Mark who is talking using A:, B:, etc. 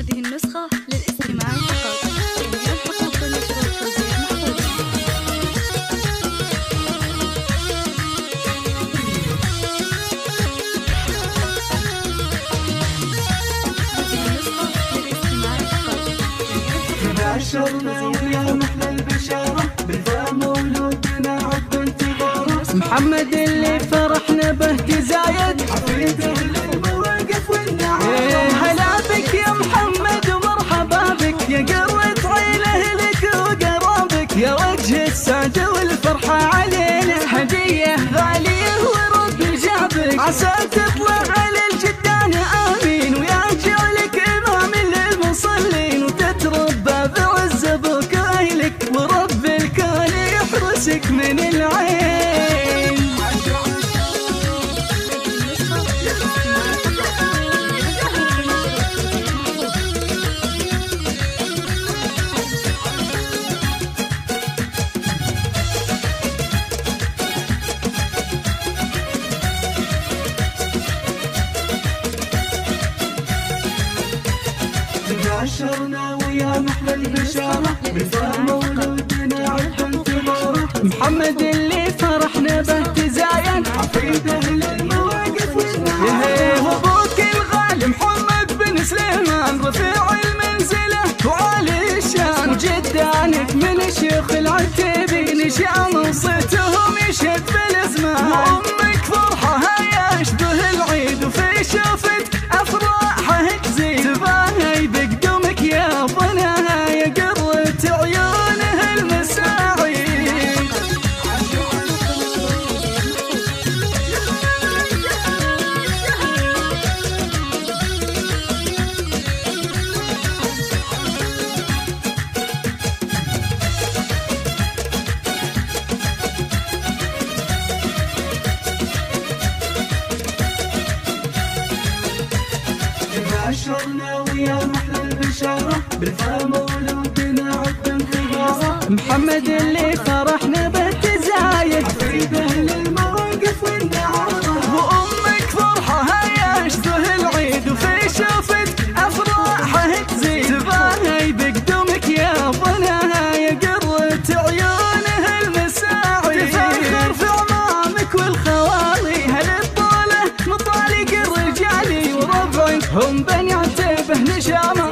A: هذه النسخة للاستماع فقط. جميع الحقوق والنشر والتوزيع محفوظة. هذه النسخة للاستماع فقط.
B: بشرنا ويا محلى البشارة بالفا مولودنا عد انتظاره. محمد اللي فرحنا به تزايد حفيده للمواقف والنعم. هلا بك يا محمد ومرحبا بك يا قرة عيله لك وقرابك يا وجه السعادة والفرحة علينا. هدية غالية ورب جابك عسى تطلع على الجدان آمين ويجعلك إمام للمصلين وتتربى بعز أبوك وأهلك ورب الكون يحرسك من العين. بشرنا ويا محلى البشارة بالفا مولودنا عد انتظاره. محمد اللي فرحنا به تزاين حفيده للمواقف والنعم. وابوك الغالي محمد بن سليمان رفيع المنزلة وعالي الشان وجدانك من شيوخ العتيبين شام وصيتهم يشهد بالازمان. وامك فرحها يشبه العيد وفي شوفت افراحه تزيد تباهي بقدومك يا ظناها يا قرة عيونه المساعيد. بشرنا ويا محلى البشارة بالفا مولودنا عد انتظاره. محمد اللي فرحنا به تزايد حفيده للمواقف والنعم. وامك فرحها يشبه العيد وفي شوفت افراحه تزيد تباهي بقدومك يا ظناها يا قرة عيونه المساعي. تفخر في عمامك والخوالي هالبطولة مطالق الرجالي وربعي هم بني عتيبه نشامة